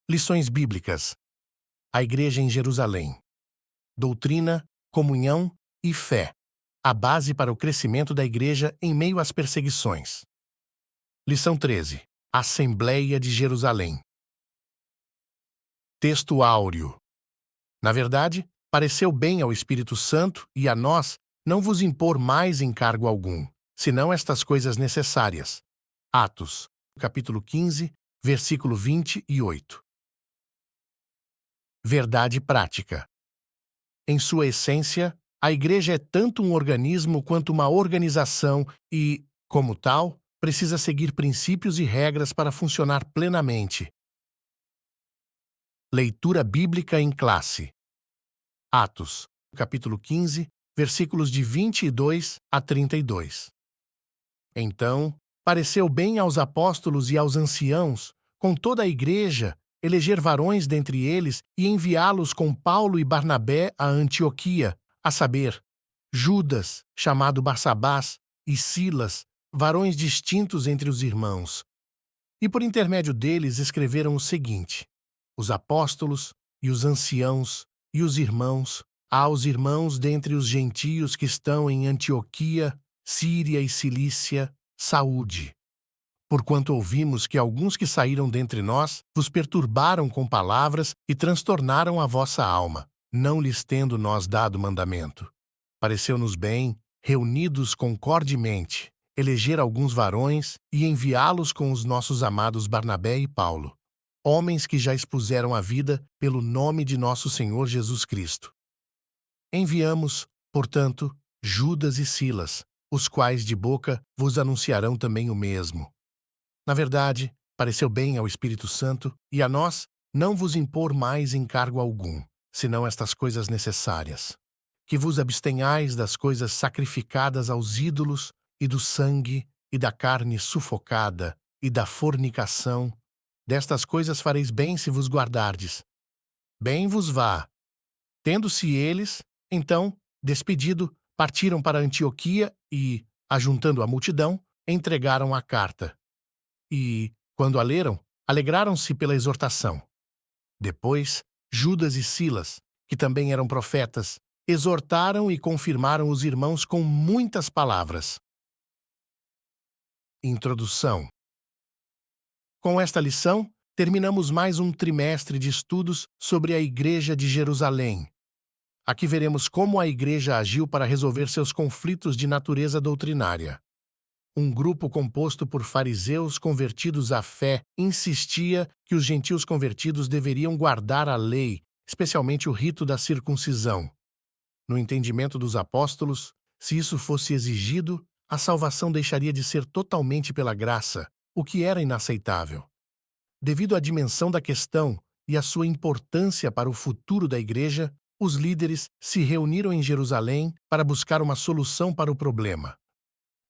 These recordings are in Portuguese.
Lições bíblicas. A Igreja em Jerusalém. Doutrina, comunhão e fé. A base para o crescimento da Igreja em meio às perseguições. Lição 13. Assembleia de Jerusalém. Texto áureo. Na verdade, pareceu bem ao Espírito Santo e a nós não vos impor mais encargo algum, senão estas coisas necessárias. Atos, capítulo 15, versículo 28. Verdade prática. Em sua essência, a Igreja é tanto um organismo quanto uma organização e, como tal, precisa seguir princípios e regras para funcionar plenamente. Leitura bíblica em classe. Atos, capítulo 15, versículos de 22 a 32. Então, pareceu bem aos apóstolos e aos anciãos, com toda a Igreja, eleger varões dentre eles e enviá-los com Paulo e Barnabé a Antioquia, a saber, Judas, chamado Barsabás, e Silas, varões distintos entre os irmãos. E por intermédio deles escreveram o seguinte: os apóstolos e os anciãos e os irmãos, aos irmãos dentre os gentios que estão em Antioquia, Síria e Cilícia, saúde. Porquanto ouvimos que alguns que saíram dentre nós vos perturbaram com palavras e transtornaram a vossa alma, não lhes tendo nós dado mandamento. Pareceu-nos bem, reunidos concordemente, eleger alguns varões e enviá-los com os nossos amados Barnabé e Paulo, homens que já expuseram a vida pelo nome de nosso Senhor Jesus Cristo. Enviamos, portanto, Judas e Silas, os quais de boca vos anunciarão também o mesmo. Na verdade, pareceu bem ao Espírito Santo e a nós não vos impor mais encargo algum, senão estas coisas necessárias: que vos abstenhais das coisas sacrificadas aos ídolos, e do sangue, e da carne sufocada, e da fornicação. Destas coisas fareis bem se vos guardardes. Bem vos vá. Tendo-se eles, então, despedido, partiram para Antioquia e, ajuntando a multidão, entregaram a carta. E, quando a leram, alegraram-se pela exortação. Depois, Judas e Silas, que também eram profetas, exortaram e confirmaram os irmãos com muitas palavras. Introdução. Com esta lição, terminamos mais um trimestre de estudos sobre a Igreja de Jerusalém. Aqui veremos como a Igreja agiu para resolver seus conflitos de natureza doutrinária. Um grupo composto por fariseus convertidos à fé insistia que os gentios convertidos deveriam guardar a lei, especialmente o rito da circuncisão. No entendimento dos apóstolos, se isso fosse exigido, a salvação deixaria de ser totalmente pela graça, o que era inaceitável. Devido à dimensão da questão e à sua importância para o futuro da Igreja, os líderes se reuniram em Jerusalém para buscar uma solução para o problema.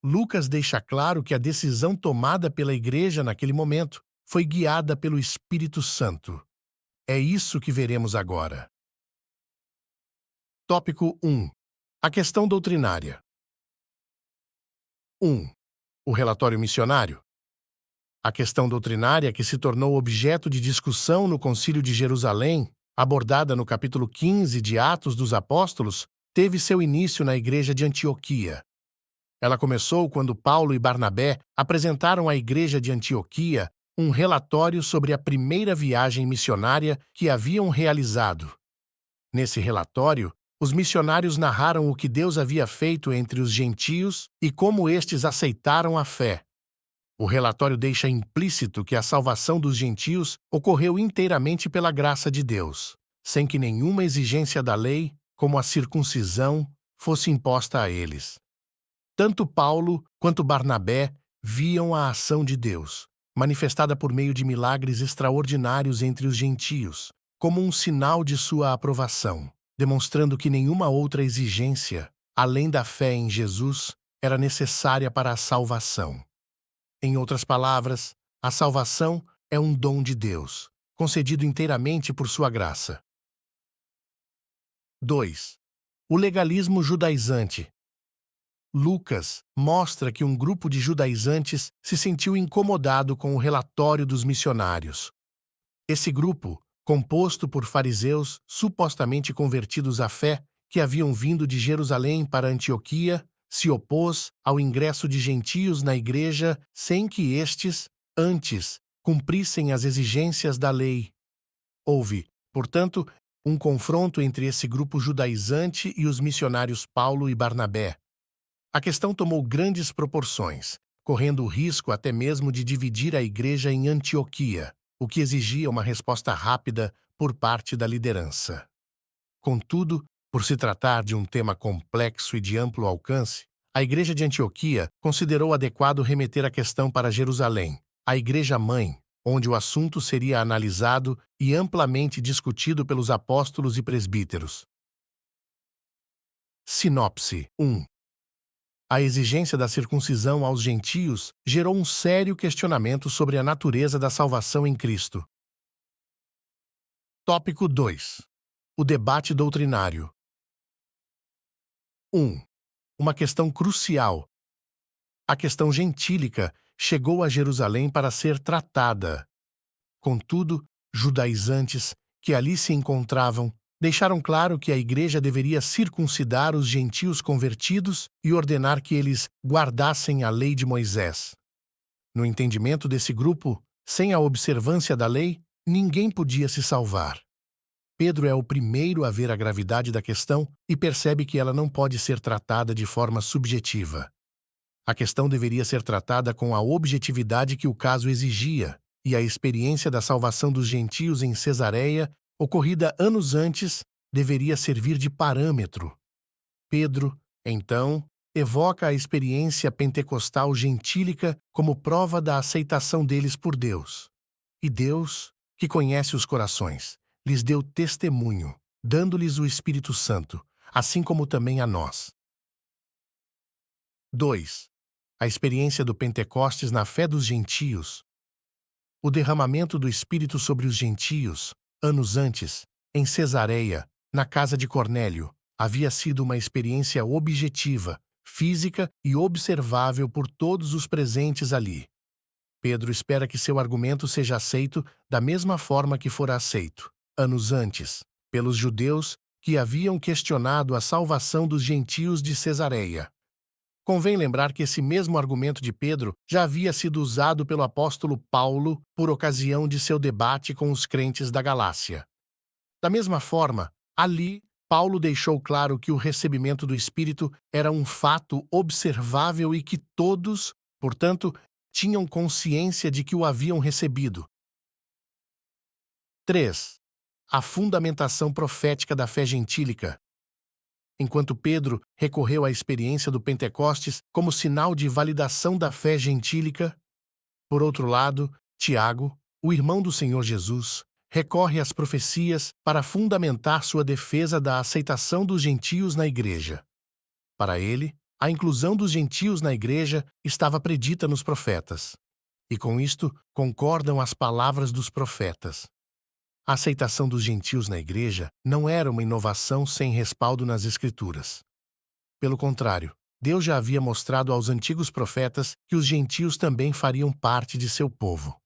Lucas deixa claro que a decisão tomada pela Igreja naquele momento foi guiada pelo Espírito Santo. É isso que veremos agora. Tópico 1. A questão doutrinária. 1. O relatório missionário. A questão doutrinária que se tornou objeto de discussão no Concílio de Jerusalém, abordada no capítulo 15 de Atos dos Apóstolos, teve seu início na Igreja de Antioquia. Ela começou quando Paulo e Barnabé apresentaram à Igreja de Antioquia um relatório sobre a primeira viagem missionária que haviam realizado. Nesse relatório, os missionários narraram o que Deus havia feito entre os gentios e como estes aceitaram a fé. O relatório deixa implícito que a salvação dos gentios ocorreu inteiramente pela graça de Deus, sem que nenhuma exigência da lei, como a circuncisão, fosse imposta a eles. Tanto Paulo quanto Barnabé viam a ação de Deus, manifestada por meio de milagres extraordinários entre os gentios, como um sinal de sua aprovação, demonstrando que nenhuma outra exigência, além da fé em Jesus, era necessária para a salvação. Em outras palavras, a salvação é um dom de Deus, concedido inteiramente por sua graça. 2. O legalismo judaizante. Lucas mostra que um grupo de judaizantes se sentiu incomodado com o relatório dos missionários. Esse grupo, composto por fariseus supostamente convertidos à fé, que haviam vindo de Jerusalém para Antioquia, se opôs ao ingresso de gentios na igreja sem que estes, antes, cumprissem as exigências da lei. Houve, portanto, um confronto entre esse grupo judaizante e os missionários Paulo e Barnabé. A questão tomou grandes proporções, correndo o risco até mesmo de dividir a igreja em Antioquia, o que exigia uma resposta rápida por parte da liderança. Contudo, por se tratar de um tema complexo e de amplo alcance, a igreja de Antioquia considerou adequado remeter a questão para Jerusalém, a igreja-mãe, onde o assunto seria analisado e amplamente discutido pelos apóstolos e presbíteros. Sinopse 1. A exigência da circuncisão aos gentios gerou um sério questionamento sobre a natureza da salvação em Cristo. Tópico 2. O debate doutrinário. 1. Uma questão crucial. A questão gentílica chegou a Jerusalém para ser tratada. Contudo, judaizantes, que ali se encontravam, deixaram claro que a igreja deveria circuncidar os gentios convertidos e ordenar que eles guardassem a lei de Moisés. No entendimento desse grupo, sem a observância da lei, ninguém podia se salvar. Pedro é o primeiro a ver a gravidade da questão e percebe que ela não pode ser tratada de forma subjetiva. A questão deveria ser tratada com a objetividade que o caso exigia, e a experiência da salvação dos gentios em Cesareia, ocorrida anos antes, deveria servir de parâmetro. Pedro, então, evoca a experiência pentecostal gentílica como prova da aceitação deles por Deus. E Deus, que conhece os corações, lhes deu testemunho, dando-lhes o Espírito Santo, assim como também a nós. 2. A experiência do Pentecostes na fé dos gentios. O derramamento do Espírito sobre os gentios, anos antes, em Cesareia, na casa de Cornélio, havia sido uma experiência objetiva, física e observável por todos os presentes ali. Pedro espera que seu argumento seja aceito da mesma forma que fora aceito, anos antes, pelos judeus que haviam questionado a salvação dos gentios de Cesareia. Convém lembrar que esse mesmo argumento de Pedro já havia sido usado pelo apóstolo Paulo por ocasião de seu debate com os crentes da Galácia. Da mesma forma, ali, Paulo deixou claro que o recebimento do Espírito era um fato observável e que todos, portanto, tinham consciência de que o haviam recebido. 3. A fundamentação profética da fé gentílica. Enquanto Pedro recorreu à experiência do Pentecostes como sinal de validação da fé gentílica, por outro lado, Tiago, o irmão do Senhor Jesus, recorre às profecias para fundamentar sua defesa da aceitação dos gentios na igreja. Para ele, a inclusão dos gentios na igreja estava predita nos profetas. E com isto, concordam as palavras dos profetas. A aceitação dos gentios na igreja não era uma inovação sem respaldo nas Escrituras. Pelo contrário, Deus já havia mostrado aos antigos profetas que os gentios também fariam parte de seu povo.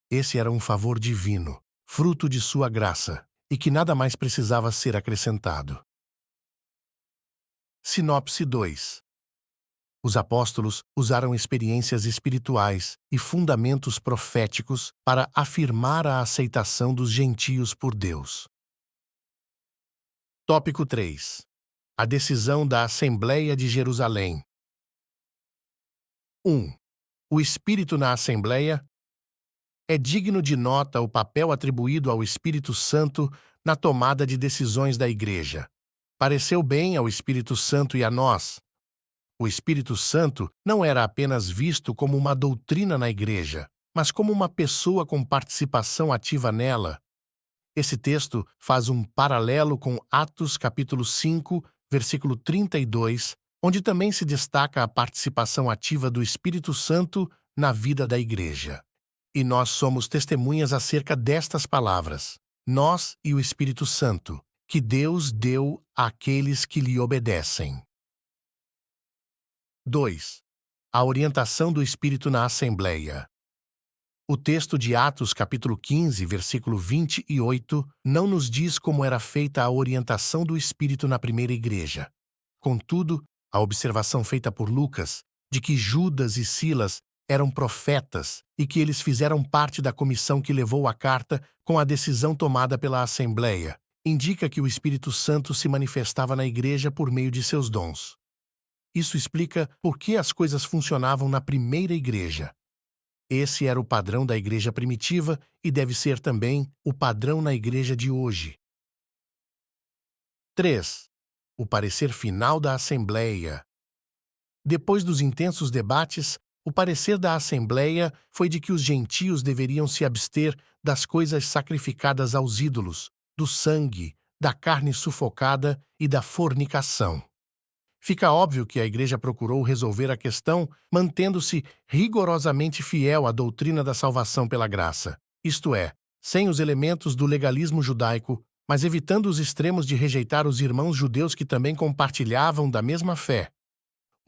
Esse era um favor divino, fruto de sua graça, e que nada mais precisava ser acrescentado. Sinopse 2. Os apóstolos usaram experiências espirituais e fundamentos proféticos para afirmar a aceitação dos gentios por Deus. Tópico 3. A decisão da Assembleia de Jerusalém. 1. O Espírito na Assembleia. É digno de nota o papel atribuído ao Espírito Santo na tomada de decisões da Igreja. Pareceu bem ao Espírito Santo e a nós. O Espírito Santo não era apenas visto como uma doutrina na Igreja, mas como uma pessoa com participação ativa nela. Esse texto faz um paralelo com Atos capítulo 5, versículo 32, onde também se destaca a participação ativa do Espírito Santo na vida da Igreja. E nós somos testemunhas acerca destas palavras, nós e o Espírito Santo, que Deus deu àqueles que lhe obedecem. 2. A orientação do Espírito na Assembleia. O texto de Atos capítulo 15, versículo 28, não nos diz como era feita a orientação do Espírito na primeira igreja. Contudo, a observação feita por Lucas, de que Judas e Silas eram profetas e que eles fizeram parte da comissão que levou a carta com a decisão tomada pela Assembleia, indica que o Espírito Santo se manifestava na igreja por meio de seus dons. Isso explica por que as coisas funcionavam na primeira igreja. Esse era o padrão da igreja primitiva e deve ser também o padrão na igreja de hoje. 3. O parecer final da Assembleia. Depois dos intensos debates, o parecer da Assembleia foi de que os gentios deveriam se abster das coisas sacrificadas aos ídolos, do sangue, da carne sufocada e da fornicação. Fica óbvio que a Igreja procurou resolver a questão mantendo-se rigorosamente fiel à doutrina da salvação pela graça, isto é, sem os elementos do legalismo judaico, mas evitando os extremos de rejeitar os irmãos judeus que também compartilhavam da mesma fé.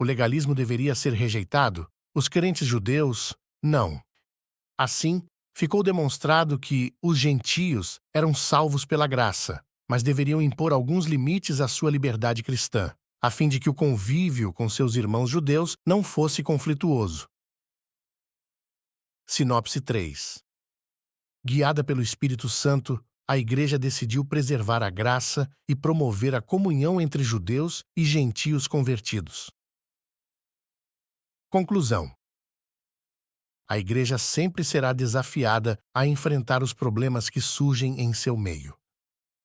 O legalismo deveria ser rejeitado, os crentes judeus, não. Assim, ficou demonstrado que os gentios eram salvos pela graça, mas deveriam impor alguns limites à sua liberdade cristã, a fim de que o convívio com seus irmãos judeus não fosse conflituoso. Sinopse 3. Guiada pelo Espírito Santo, a Igreja decidiu preservar a graça e promover a comunhão entre judeus e gentios convertidos. Conclusão. A Igreja sempre será desafiada a enfrentar os problemas que surgem em seu meio.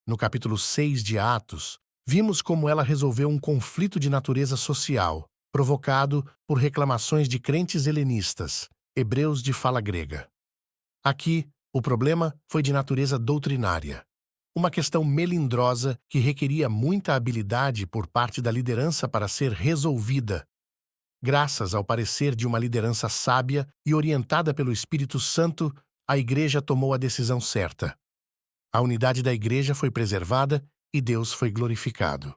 No capítulo 6 de Atos, vimos como ela resolveu um conflito de natureza social, provocado por reclamações de crentes helenistas, hebreus de fala grega. Aqui, o problema foi de natureza doutrinária. Uma questão melindrosa que requeria muita habilidade por parte da liderança para ser resolvida. Graças ao parecer de uma liderança sábia e orientada pelo Espírito Santo, a Igreja tomou a decisão certa. A unidade da Igreja foi preservada e Deus foi glorificado.